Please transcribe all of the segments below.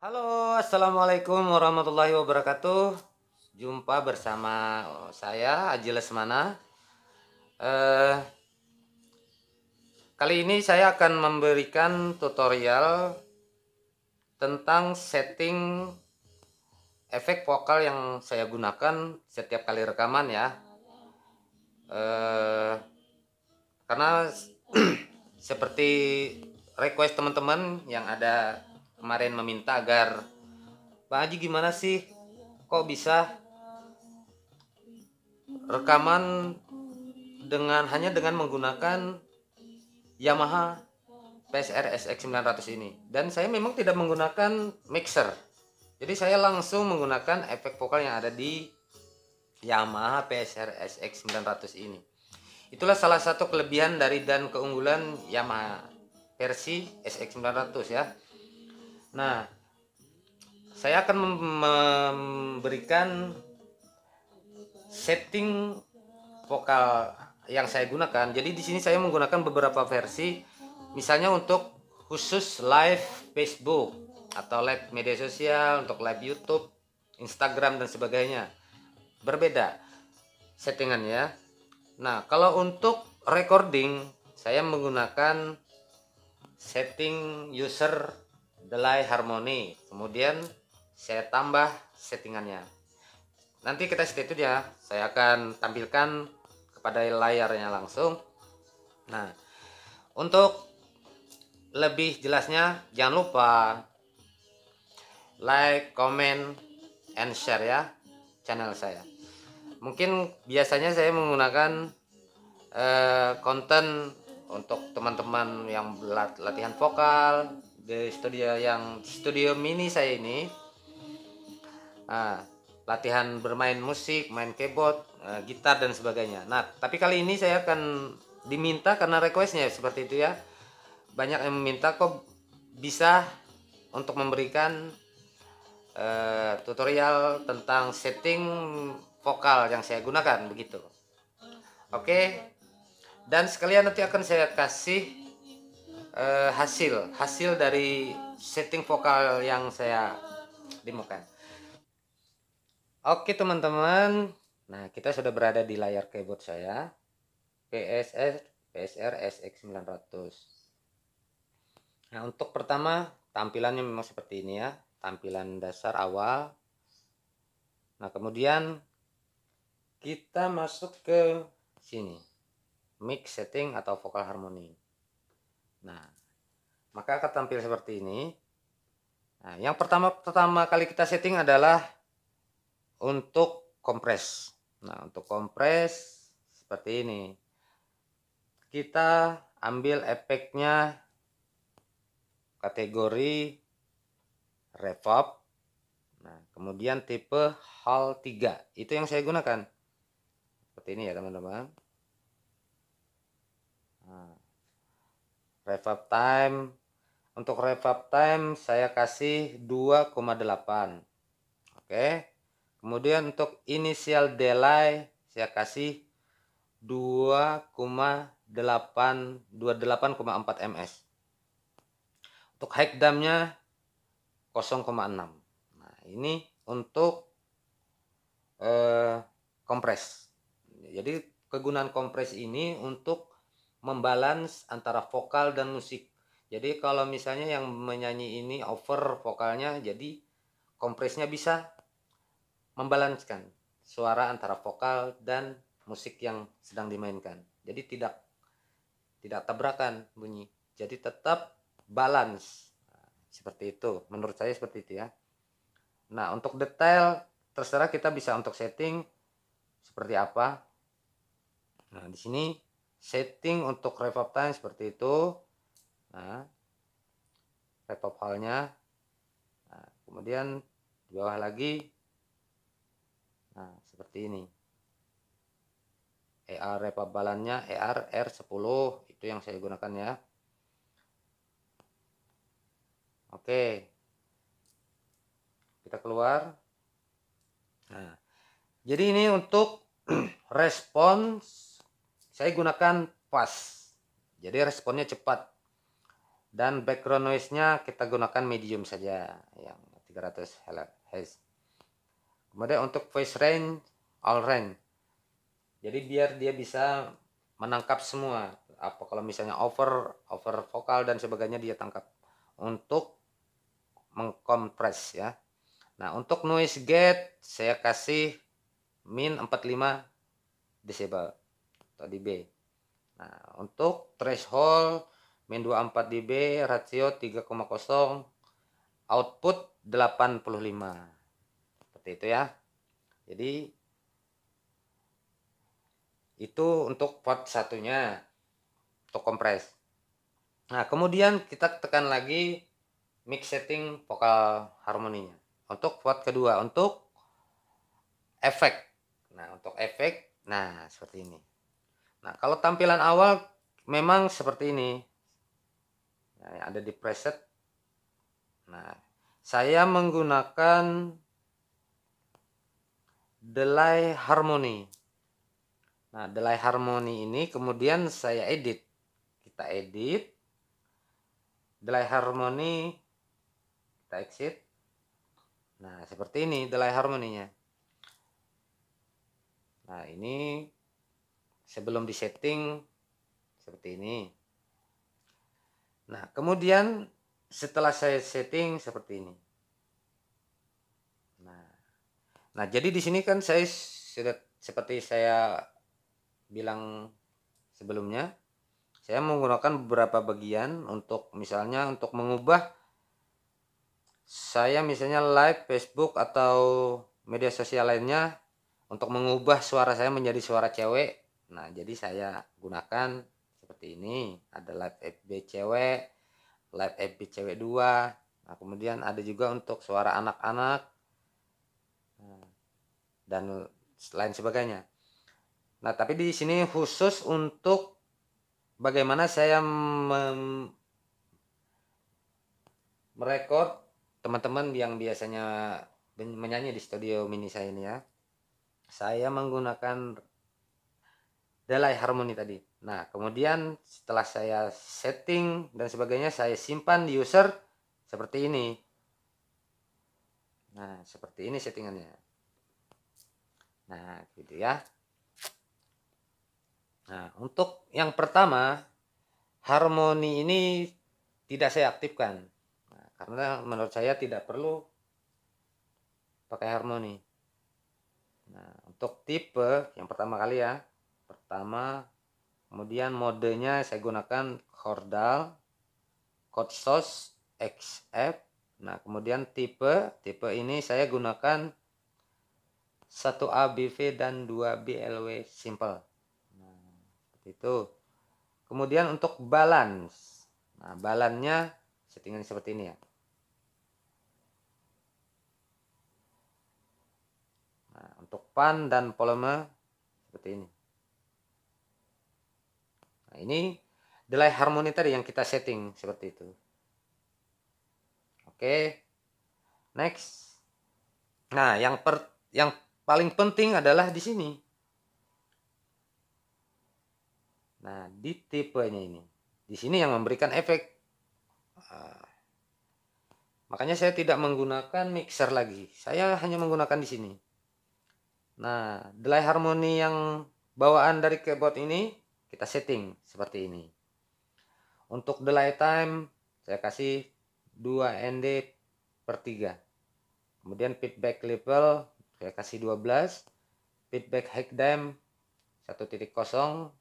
Halo, assalamualaikum warahmatullahi wabarakatuh. Jumpa bersama saya Aji Lesmana. Eh, Kali ini saya akan memberikan tutorial tentang setting efek vokal yang saya gunakan setiap kali rekaman ya. Eh, karena seperti request teman-teman yang ada kemarin meminta agar Pak Haji gimana sih kok bisa rekaman hanya dengan menggunakan Yamaha PSR SX 900 ini, dan saya memang tidak menggunakan mixer, jadi saya langsung menggunakan efek vokal yang ada di Yamaha PSR SX 900 ini. Itulah salah satu kelebihan dari dan keunggulan Yamaha versi SX 900 ya. Nah, saya akan memberikan setting vokal yang saya gunakan. Jadi di sini saya menggunakan beberapa versi. Misalnya untuk khusus live Facebook atau live media sosial, untuk live YouTube, Instagram dan sebagainya. Berbeda settingannya. Nah, kalau untuk recording saya menggunakan setting user delay harmony. Kemudian saya tambah settingannya. Nanti kita stay tune ya. Saya akan tampilkan pada layarnya langsung. Nah, untuk lebih jelasnya jangan lupa like, comment, and share ya channel saya. Mungkin biasanya saya menggunakan konten untuk teman-teman yang latihan vokal di studio mini saya ini. Nah, latihan bermain musik, main keyboard, gitar dan sebagainya. Nah, tapi kali ini saya akan diminta karena requestnya seperti itu ya. Banyak yang meminta kok bisa untuk memberikan tutorial tentang setting vokal yang saya gunakan begitu. Oke. Dan sekalian nanti akan saya kasih hasil dari setting vokal yang saya demokan. Oke teman-teman, nah kita sudah berada di layar keyboard saya PSR SX 900. Nah, untuk pertama tampilannya memang seperti ini ya, tampilan dasar awal. Nah, kemudian kita masuk ke sini, mix setting atau vokal harmony. Nah, maka akan tampil seperti ini. Nah, yang pertama kali kita setting adalah untuk kompres. Nah, untuk kompres seperti ini. Kita ambil efeknya kategori reverb. Nah, kemudian tipe hal 3. Itu yang saya gunakan. Seperti ini ya, teman-teman. Nah, reverb time. Untuk reverb time saya kasih 2,8. Oke. Kemudian untuk initial delay saya kasih 28,4 ms. Untuk high damnya 0,6. Nah, ini untuk kompres. Jadi kegunaan kompres ini untuk membalance antara vokal dan musik. Jadi kalau misalnya yang menyanyi ini over vokalnya, jadi kompresnya bisa membalanskan suara antara vokal dan musik yang sedang dimainkan. Jadi tidak tabrakan bunyi. Jadi tetap balance. Nah, seperti itu. Menurut saya seperti itu ya. Nah, untuk detail terserah kita bisa untuk setting seperti apa. Nah, di sini setting untuk reverb time seperti itu. Nah, reverb hallnya. Nah, kemudian di bawah lagi. Nah, seperti ini. ER reverb balannya ER R10, itu yang saya gunakan ya. Oke. Kita keluar. Nah, jadi ini untuk respons saya gunakan fast. Jadi responnya cepat. Dan background noise-nya kita gunakan medium saja yang 300 Hz. Kemudian untuk voice range all range, jadi biar dia bisa menangkap semua, apa kalau misalnya over vokal dan sebagainya dia tangkap untuk mengkompres ya. Nah, untuk noise gate saya kasih min 45 desibel atau dB. Nah, untuk threshold min 24 dB, rasio 3,0, output 85. Seperti itu ya. Jadi itu untuk port satunya, untuk kompres. Nah, kemudian kita tekan lagi mix setting vokal harmoninya. Untuk port kedua, untuk efek. Nah, untuk efek, nah seperti ini. Nah, kalau tampilan awal memang seperti ini. Nah, ada di preset. Nah, saya menggunakan delay harmony. Nah, delay harmony ini kemudian saya edit. Kita edit. Delay harmony, kita exit. Nah, seperti ini delay harmoninya. Nah, ini sebelum disetting seperti ini. Nah, kemudian setelah saya setting seperti ini. Nah, jadi di sini kan saya sudah seperti saya bilang sebelumnya, saya menggunakan beberapa bagian untuk misalnya untuk mengubah saya misalnya live Facebook atau media sosial lainnya untuk mengubah suara saya menjadi suara cewek. Nah, jadi saya gunakan seperti ini. Ada live FB cewek, live FB cewek 2. Nah, kemudian ada juga untuk suara anak-anak dan lain sebagainya. Nah, tapi di sini khusus untuk bagaimana saya merekod teman-teman yang biasanya menyanyi di studio mini saya ini ya. Saya menggunakan delay harmony tadi. Nah, kemudian setelah saya setting dan sebagainya, saya simpan di user seperti ini. Nah, seperti ini settingannya. Nah, gitu ya. Nah, untuk yang pertama, harmoni ini tidak saya aktifkan. Nah, karena menurut saya tidak perlu pakai harmoni. Nah, untuk tipe yang pertama kali ya. Pertama, kemudian modenya saya gunakan chordal, chord source XF. Nah, kemudian tipe ini saya gunakan 1A BV dan 2 BLW simple. Nah, seperti itu. Kemudian untuk balance. Nah, balannya settingan seperti ini ya. Nah, untuk pan dan volume seperti ini. Nah, ini delay harmoni tadi yang kita setting seperti itu. Oke. Next. Nah, yang paling penting adalah di sini. Nah, di tipenya ini. Di sini yang memberikan efek. Makanya saya tidak menggunakan mixer lagi. Saya hanya menggunakan di sini. Nah, delay harmoni yang bawaan dari keyboard ini kita setting seperti ini. Untuk delay time saya kasih 2 ND/3. Kemudian feedback level saya kasih 12. Feedback high dam 1.0.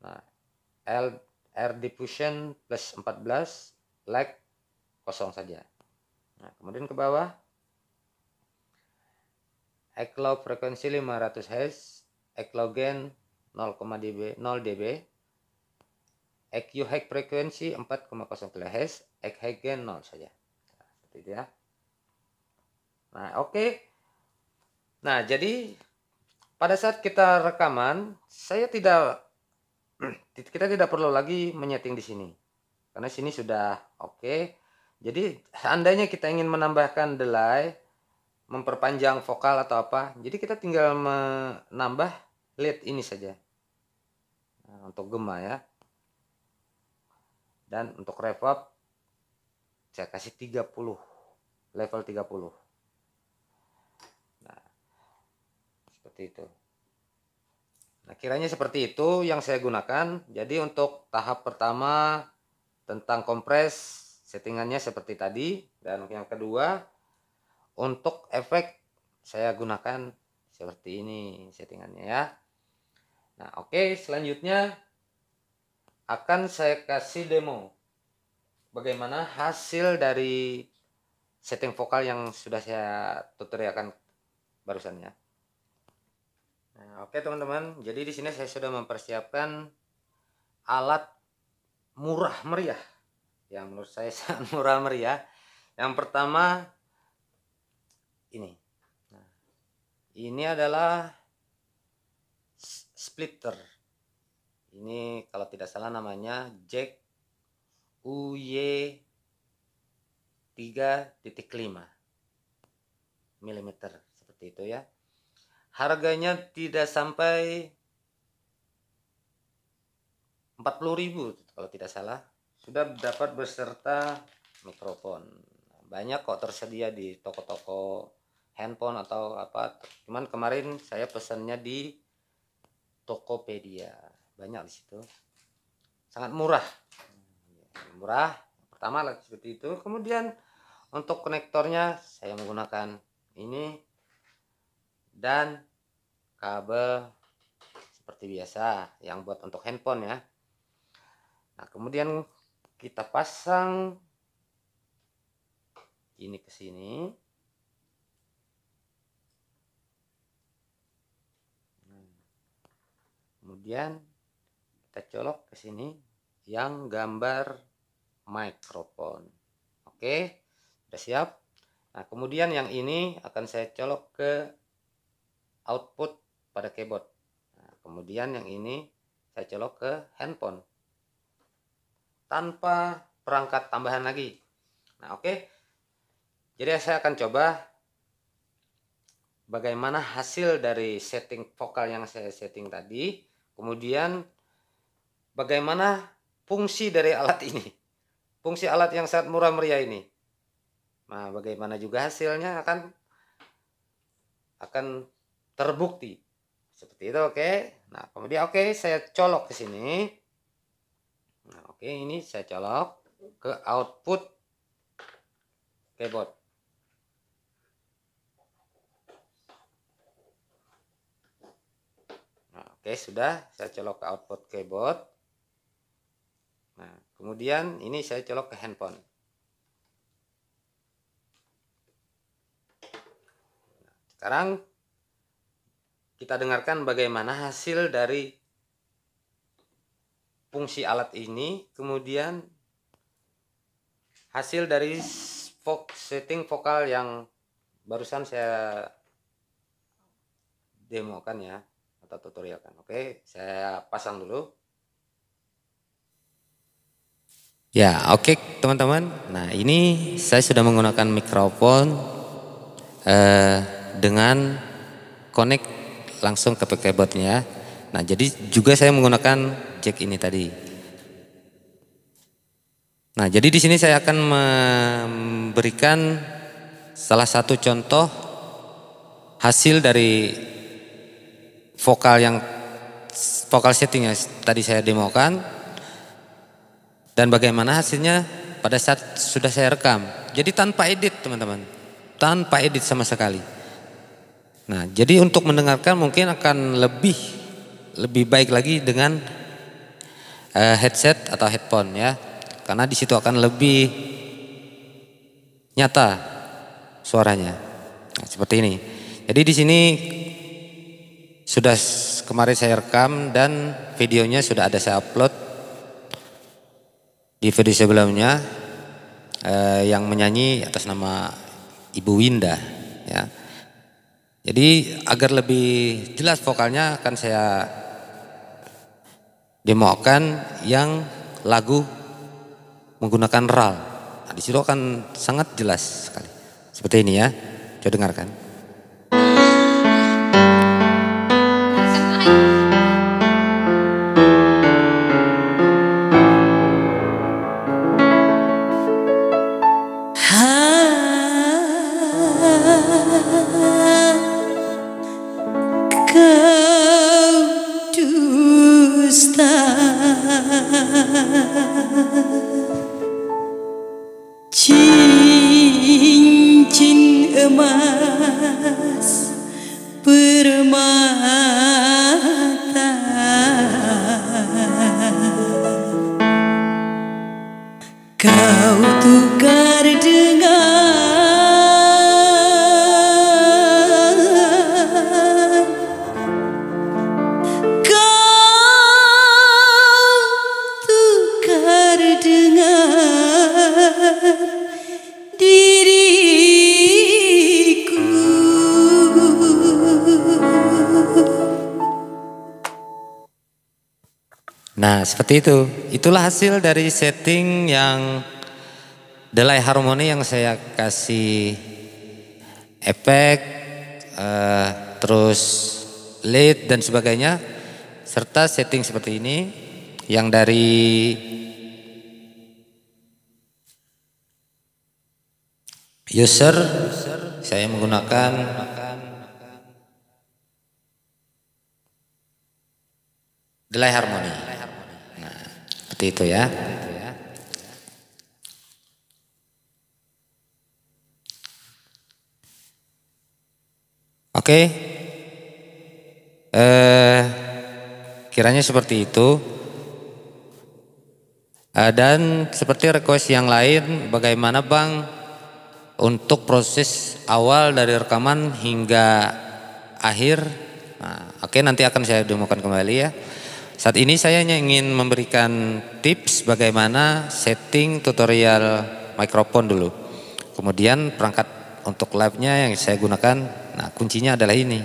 Nah, air diffusion plus 14. Lag 0 saja. Nah, kemudian ke bawah EQ frekuensi 500 Hz, EQ gain 0 dB, EQ high frekuensi 4,0 kHz, EQ high gain 0 saja. Nah, seperti itu ya. Nah, oke. Nah, jadi pada saat kita rekaman, kita tidak perlu lagi menyeting di sini. Karena sini sudah oke. Jadi seandainya kita ingin menambahkan delay, memperpanjang vokal atau apa, jadi kita tinggal menambah lead ini saja. Nah, untuk gema ya. Dan untuk reverb saya kasih 30 level 30. Nah, seperti itu. Nah, kiranya seperti itu yang saya gunakan. Jadi untuk tahap pertama tentang kompres, settingannya seperti tadi. Dan yang kedua, untuk efek saya gunakan seperti ini settingannya ya. Nah, oke, selanjutnya akan saya kasih demo bagaimana hasil dari setting vokal yang sudah saya tutorialkan barusannya. Nah, oke teman-teman, jadi di sini saya sudah mempersiapkan alat murah meriah yang menurut saya sangat murah meriah. Yang pertama ini. Nah, ini adalah splitter. Ini kalau tidak salah namanya jack UY 3.5 mm seperti itu ya. Harganya tidak sampai 40.000 kalau tidak salah. Sudah dapat beserta mikrofon. Banyak kok tersedia di toko-toko handphone atau apa. Cuman kemarin saya pesannya di Tokopedia. Banyak di situ. Sangat murah. Murah. Pertama lagi seperti itu. Kemudian untuk konektornya saya menggunakan ini dan kabel seperti biasa yang buat untuk handphone ya. Nah, kemudian kita pasang ini ke sini. Kemudian kita colok ke sini yang gambar mikrofon. Oke, sudah siap. Nah, kemudian yang ini akan saya colok ke output pada keyboard. Nah, kemudian yang ini saya colok ke handphone tanpa perangkat tambahan lagi. Nah, oke. Jadi saya akan coba bagaimana hasil dari setting vokal yang saya setting tadi. Kemudian bagaimana fungsi dari alat ini. Fungsi alat yang sangat murah meriah ini. Nah, bagaimana juga hasilnya akan terbukti. Seperti itu, oke. Nah, kemudian oke, saya colok ke sini. Nah, oke, ini saya colok ke output keyboard. Nah, oke, sudah saya colok ke output keyboard. Nah, kemudian ini saya colok ke handphone. Nah, sekarang kita dengarkan bagaimana hasil dari fungsi alat ini, kemudian hasil dari setting vokal yang barusan saya demokan ya, atau tutorialkan. Oke, saya pasang dulu. Ya, oke teman-teman. Nah, ini saya sudah menggunakan mikrofon dengan connect langsung ke keyboardnya. Nah, jadi juga saya menggunakan jack ini tadi. Nah, jadi di sini saya akan memberikan salah satu contoh hasil dari vokal setting yang tadi saya demokan dan bagaimana hasilnya pada saat sudah saya rekam. Jadi tanpa edit teman-teman, tanpa edit sama sekali. Nah, jadi untuk mendengarkan mungkin akan lebih baik lagi dengan headset atau headphone ya, karena di situ akan lebih nyata suaranya. Nah, seperti ini. Jadi di sini sudah kemarin saya rekam dan videonya sudah ada saya upload di video sebelumnya yang menyanyi atas nama Ibu Winda ya. Jadi agar lebih jelas vokalnya akan saya demokan yang lagu menggunakan RAL. Nah, di situ akan sangat jelas sekali. Seperti ini ya. Coba dengarkan. cincin emas permata kau tukar dengan diriku. Nah, seperti itu. Itulah hasil dari setting yang delay harmoni yang saya kasih efek, terus lead dan sebagainya, serta setting seperti ini yang dari user saya menggunakan delay harmoni. Nah, seperti itu ya. Oke. Kiranya seperti itu. Dan seperti request yang lain, bagaimana Bang untuk proses awal dari rekaman hingga akhir? Nah, oke, nanti akan saya demokan kembali ya. Saat ini saya hanya ingin memberikan tips bagaimana setting tutorial mikrofon dulu. Kemudian perangkat untuk live-nya yang saya gunakan, nah kuncinya adalah ini,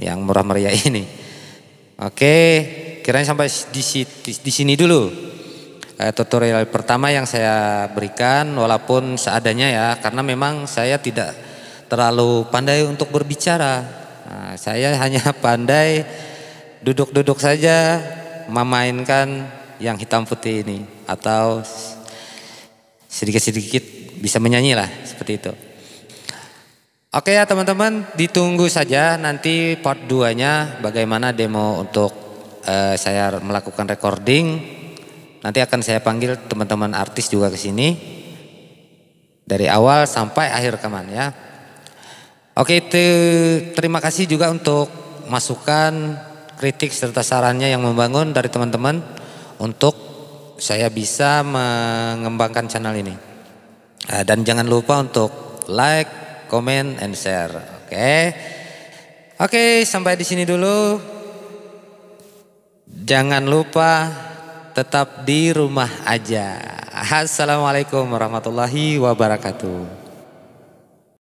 yang murah meriah ini. Oke, kiranya sampai di sini dulu. Tutorial pertama yang saya berikan, walaupun seadanya ya, karena memang saya tidak terlalu pandai untuk berbicara. Nah, saya hanya pandai duduk-duduk saja memainkan yang hitam putih ini, atau sedikit-sedikit bisa menyanyi lah, seperti itu. Oke ya teman-teman, ditunggu saja nanti part 2-nya bagaimana demo untuk saya melakukan recording. Nanti akan saya panggil teman-teman artis juga ke sini dari awal sampai akhir rekaman ya. Oke, terima kasih juga untuk masukan, kritik serta sarannya yang membangun dari teman-teman untuk saya bisa mengembangkan channel ini. Dan jangan lupa untuk like, comment, and share. Oke, sampai di sini dulu. Jangan lupa tetap di rumah aja. Assalamualaikum warahmatullahi wabarakatuh.